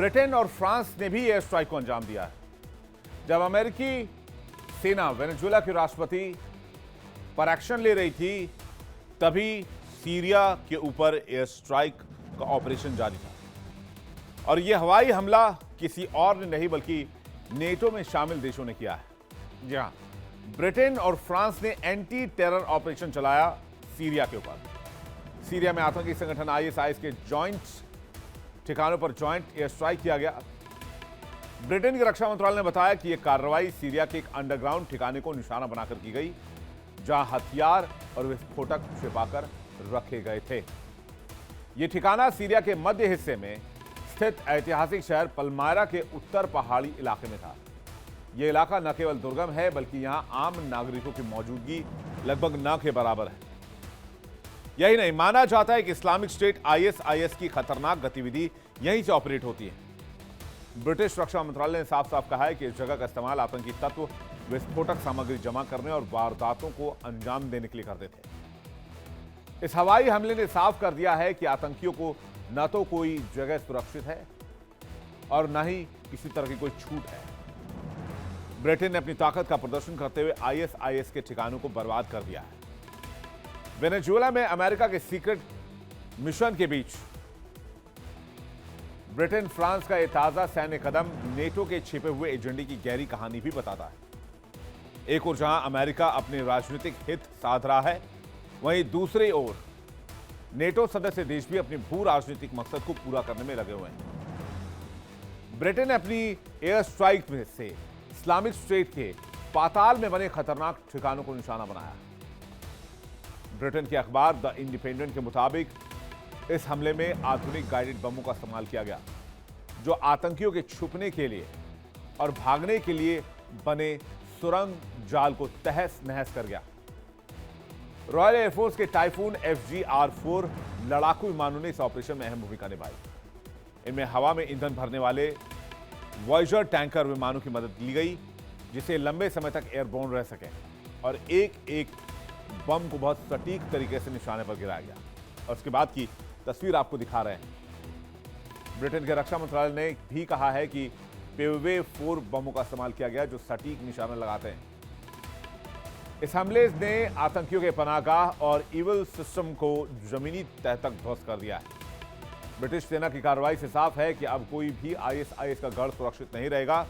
Britain और France ने भी एयर स्ट्राइक को अंजाम दिया है। जब अमेरिकी सेना वेनेजुएला के राष्ट्रपति पर एक्शन ले रही थी, तभी सीरिया के ऊपर एयर स्ट्राइक का ऑपरेशन जारी था और यह हवाई हमला किसी और ने नहीं बल्कि नेटो में शामिल देशों ने किया है। जी हां, ब्रिटेन और फ्रांस ने एंटी टेरर ऑपरेशन चलाया सीरिया के ऊपर। सीरिया में आतंकी संगठन आईएसआईएस के जॉइंट ठिकानों पर जॉइंट एयर स्ट्राइक किया गया। ब्रिटेन के रक्षा मंत्रालय ने बताया कि यह कार्रवाई सीरिया के एक अंडरग्राउंड ठिकाने को निशाना बनाकर की गई, जहां हथियार और विस्फोटक छिपाकर रखे गए थे। यह ठिकाना सीरिया के मध्य हिस्से में स्थित ऐतिहासिक शहर पलमायरा के उत्तर पहाड़ी इलाके में था। यह इलाका न केवल दुर्गम है, बल्कि यहां आम नागरिकों की मौजूदगी लगभग न के बराबर है। यही नहीं, माना जाता है कि इस्लामिक स्टेट आईएसआईएस की खतरनाक गतिविधि यहीं से ऑपरेट होती है। ब्रिटिश रक्षा मंत्रालय ने साफ साफ कहा है कि इस जगह का इस्तेमाल आतंकी तत्व विस्फोटक सामग्री जमा करने और वारदातों को अंजाम देने के लिए करते थे। इस हवाई हमले ने साफ कर दिया है कि आतंकियों को न तो कोई जगह सुरक्षित है और न ही किसी तरह की कोई छूट है। ब्रिटेन ने अपनी ताकत का प्रदर्शन करते हुए आईएसआईएस के ठिकानों को बर्बाद कर दिया है। वेनेजुएला में अमेरिका के सीक्रेट मिशन के बीच ब्रिटेन फ्रांस का यह ताजा सैन्य कदम नेटो के छिपे हुए एजेंडे की गहरी कहानी भी बताता है। एक ओर जहां अमेरिका अपने राजनीतिक हित साध रहा है, वहीं दूसरी ओर नेटो सदस्य देश भी अपने भू राजनीतिक मकसद को पूरा करने में लगे हुए हैं। ब्रिटेन ने अपनी एयर स्ट्राइक में से इस्लामिक स्टेट के पाताल में बने खतरनाक ठिकानों को निशाना बनाया। ब्रिटेन के अखबार द इंडिपेंडेंट के मुताबिक इस हमले में आधुनिक गाइडेड बमों का इस्तेमाल किया गया, जो आतंकियों के छुपने के लिए और भागने के लिए बने सुरंग जाल को तहस नहस कर गया। रॉयल एयरफोर्स के टाइफून FGR-4 लड़ाकू विमानों ने इस ऑपरेशन में अहम भूमिका निभाई। इनमें हवा में ईंधन भरने वाले वॉयेजर टैंकर विमानों की मदद ली गई, जिसे लंबे समय तक एयरबोर्न रह सके और एक एक बम को बहुत सटीक तरीके से निशाने पर गिराया गया। और उसके बाद की तस्वीर आपको दिखा रहे हैं। ब्रिटेन के रक्षा मंत्रालय ने भी कहा है कि पेवे 4 बमों का इस्तेमाल किया गया, जो सटीक निशाना लगाते हैं। इस हमले ने आतंकियों के पनाहगाह और इविल सिस्टम को जमीनी तह तक ध्वस्त कर दिया है। ब्रिटिश सेना की कार्रवाई से साफ है कि अब कोई भी आईएसआईएस का गढ़ सुरक्षित नहीं रहेगा।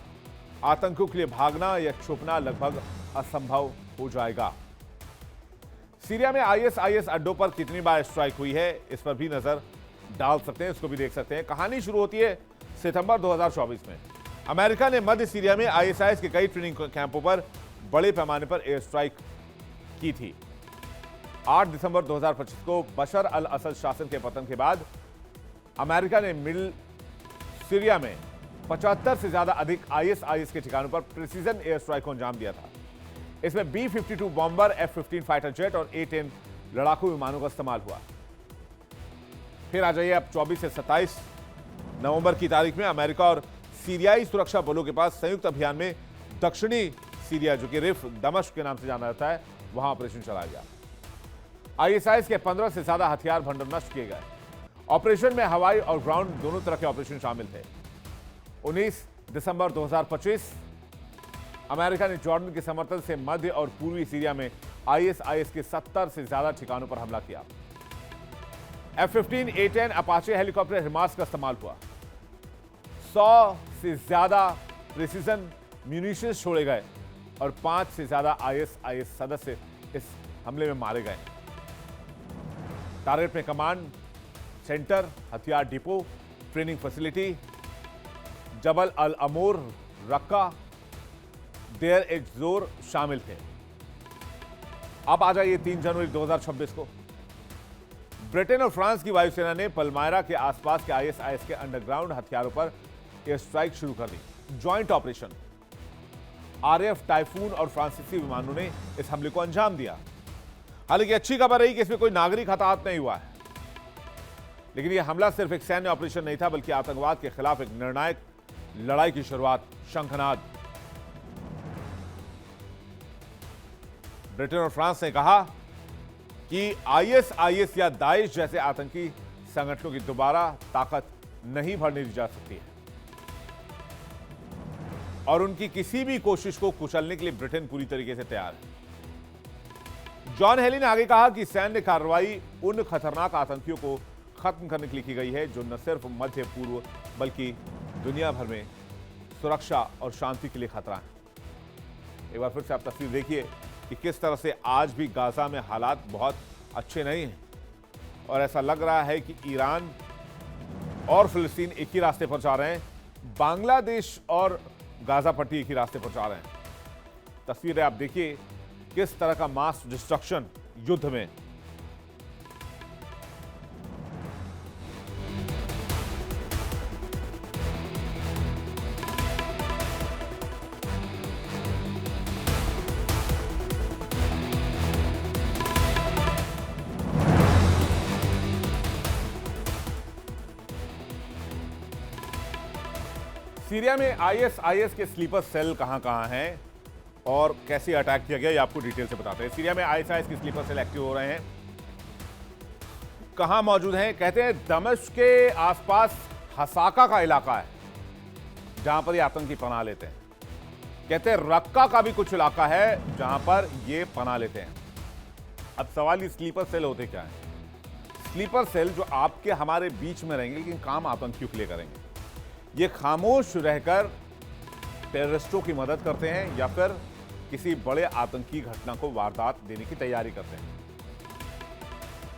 आतंकियों के लिए भागना या छुपना लगभग असंभव हो जाएगा। सीरिया में आईएसआईएस अड्डों पर कितनी बार स्ट्राइक हुई है, इस पर भी नजर डाल सकते हैं, इसको भी देख सकते हैं। कहानी शुरू होती है सितंबर 2024 में। अमेरिका ने मध्य सीरिया में आईएसआईएस के कई ट्रेनिंग कैंपों पर बड़े पैमाने पर एयर स्ट्राइक की थी। 8 दिसंबर 2025 को बशर अल असद शासन के पतन के बाद अमेरिका ने मिडिल सीरिया में 75 से ज्यादा अधिक आईएसआईएस के ठिकानों पर प्रिसीजन एयर स्ट्राइक को अंजाम दिया था। इसमें B-52 bomber, F-15 fighter jet और A-10 लड़ाकू विमानों का इस्तेमाल हुआ। फिर आ जाइए अब 24 से 27 नवंबर की तारीख में अमेरिका और सीरियाई सुरक्षा बलों के पास संयुक्त अभियान में दक्षिणी सीरिया, जो कि रिफ दमश्क के नाम से जाना जाता है, वहां ऑपरेशन चलाया गया। आईएसआईएस के 15 से ज्यादा हथियार भंडार नष्ट किए गए। ऑपरेशन में हवाई और ग्राउंड दोनों तरह के ऑपरेशन शामिल थे। 19 दिसंबर 2025 अमेरिका ने जॉर्डन के समर्थन से मध्य और पूर्वी सीरिया में आईएसआईएस के 70 से ज्यादा ठिकानों पर हमला किया। F-15 A-10 अपाचे हेलीकॉप्टर हिमास का इस्तेमाल हुआ। 100 से ज्यादा प्रिसीजन म्यूनिशंस छोड़े गए और 5 से ज्यादा आईएसआईएस सदस्य इस हमले में मारे गए। टारगेट में कमांड सेंटर, हथियार depot, training facility, Jabal al Amur, Raqqa, Deir ez Zor शामिल थे। अब आ जाइए 3 जनवरी 2026 को। ब्रिटेन और फ्रांस की वायुसेना ने पलमायरा के आसपास के आईएसआईएस के अंडरग्राउंड हथियारों पर एयर स्ट्राइक शुरू कर दी। जॉइंट ऑपरेशन RAF टाइफून और फ्रांसीसी विमानों ने इस हमले को अंजाम दिया। हालांकि अच्छी खबर रही कि इसमें कोई नागरिक हताहत नहीं हुआ है, लेकिन यह हमला सिर्फ एक सैन्य ऑपरेशन नहीं था, बल्कि आतंकवाद के खिलाफ एक निर्णायक लड़ाई की शुरुआत। शंखनाद। ब्रिटेन और फ्रांस ने कहा कि आईएसआईएस या दाइश जैसे आतंकी संगठनों की दोबारा ताकत नहीं बढ़ने दी जा सकती है। और उनकी किसी भी कोशिश को कुचलने के लिए ब्रिटेन पूरी तरीके से तैयार है। जॉन हेली ने आगे कहा कि सैन्य कार्रवाई उन खतरनाक आतंकियों को खत्म करने के लिए की गई है जो न सिर्फ मध्य पूर्व बल्कि दुनिया भर में सुरक्षा और शांति के लिए खतरा है। एक बार फिर से आप तस्वीर देखिए कि किस तरह से आज भी गाजा में हालात बहुत अच्छे नहीं हैं और ऐसा लग रहा है कि ईरान और फिलिस्तीन एक ही रास्ते पर जा रहे हैं, बांग्लादेश और गाजा पट्टी एक ही रास्ते पर जा रहे हैं। तस्वीरें आप देखिए किस तरह का मास डिस्ट्रक्शन युद्ध में। सीरिया में आईएसआईएस के स्लीपर सेल कहां हैं और कैसे अटैक किया गया ये आपको डिटेल से बताते हैं। सीरिया में आईएसआईएस के स्लीपर सेल एक्टिव हो रहे हैं, कहां मौजूद हैं? कहते हैं दमिश्क के आसपास हसाका का इलाका है जहां पर ये आतंकी पनाह लेते हैं। कहते हैं रक्का का भी कुछ इलाका है जहां पर ये पनाह लेते हैं। अब सवाल, ये स्लीपर सेल होते क्या है? स्लीपर सेल जो आपके हमारे बीच में रहेंगे लेकिन काम आतंकियों के लिए करेंगे। ये खामोश रहकर टेररिस्टों की मदद करते हैं या फिर किसी बड़े आतंकी घटना को वारदात देने की तैयारी करते हैं।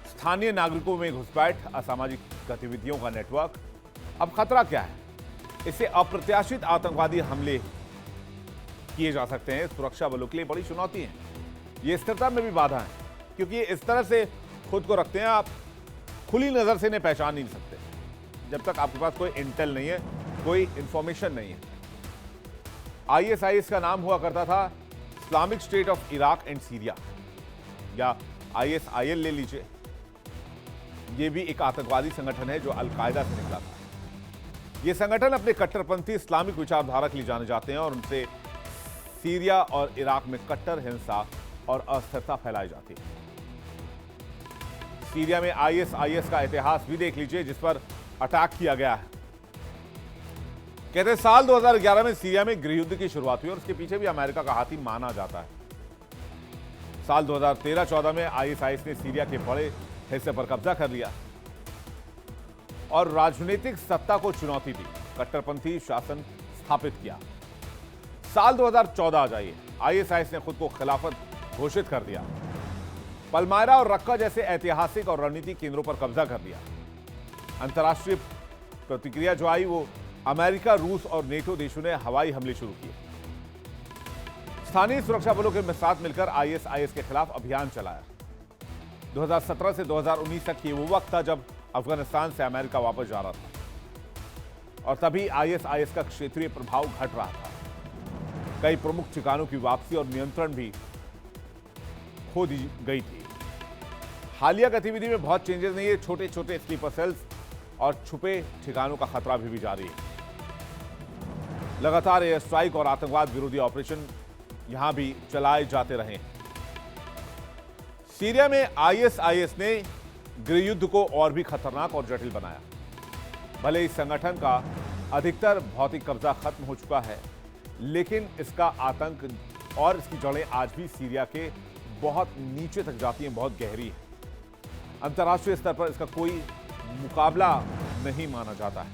स्थानीय नागरिकों में घुसपैठ, असामाजिक गतिविधियों का नेटवर्क। अब खतरा क्या है? इससे अप्रत्याशित आतंकवादी हमले किए जा सकते हैं। सुरक्षा बलों के लिए बड़ी चुनौती है। ये स्थिरता में भी बाधा है क्योंकि ये इस तरह से खुद को रखते हैं, आप खुली नजर से इन्हें पहचान नहीं सकते जब तक आपके पास कोई इंटेल नहीं है, कोई इंफॉर्मेशन नहीं है। आईएसआईएस का नाम हुआ करता था Islamic state of Iraq and Syria, या आईएसआईएल ले लीजिए। यह भी एक आतंकवादी संगठन है जो अल-कायदा से निकला था। यह संगठन अपने कट्टरपंथी इस्लामिक विचारधारा के लिए जाने जाते हैं और उनसे सीरिया और इराक में कट्टर हिंसा और अस्थिरता फैलाई जाती है। सीरिया में आईएसआईएस का इतिहास भी देख लीजिए जिस पर अटैक किया गया है। कहते हैं साल 2011 में सीरिया में गृहयुद्ध की शुरुआत हुई और उसके पीछे भी अमेरिका का हाथ ही माना जाता है। साल 2013-14 में आईएसआईएस ने सीरिया के बड़े हिस्से पर कब्जा कर लिया और राजनीतिक सत्ता को चुनौती दी, कट्टरपंथी शासन स्थापित किया। साल 2014 आ जाइए, आईएसआईएस ने खुद को खिलाफत घोषित कर दिया। पलमायरा और रक्का जैसे ऐतिहासिक और रणनीतिक केंद्रों पर कब्जा कर लिया। अंतर्राष्ट्रीय प्रतिक्रिया जो आई वो अमेरिका, रूस और नेटो देशों ने हवाई हमले शुरू किए। स्थानीय सुरक्षा बलों के साथ मिलकर आईएसआईएस के खिलाफ अभियान चलाया। 2017 से 2019 तक ये वो वक्त था जब अफगानिस्तान से अमेरिका वापस जा रहा था और तभी आईएसआईएस का क्षेत्रीय प्रभाव घट रहा था। कई प्रमुख ठिकानों की वापसी और नियंत्रण भी खो दी गई थी। हालिया गतिविधि में बहुत चेंजेस नहीं है। छोटे छोटे स्लीपर सेल्स और छुपे ठिकानों का खतरा भी जारी है। लगातार एयर स्ट्राइक और आतंकवाद विरोधी ऑपरेशन यहां भी चलाए जाते रहे। सीरिया में आईएसआईएस ने गृहयुद्ध को और भी खतरनाक और जटिल बनाया। भले इस संगठन का अधिकतर भौतिक कब्जा खत्म हो चुका है, लेकिन इसका आतंक और इसकी जड़ें आज भी सीरिया के बहुत नीचे तक जाती हैं, बहुत गहरी है। अंतर्राष्ट्रीय स्तर पर इसका कोई मुकाबला नहीं माना जाता है।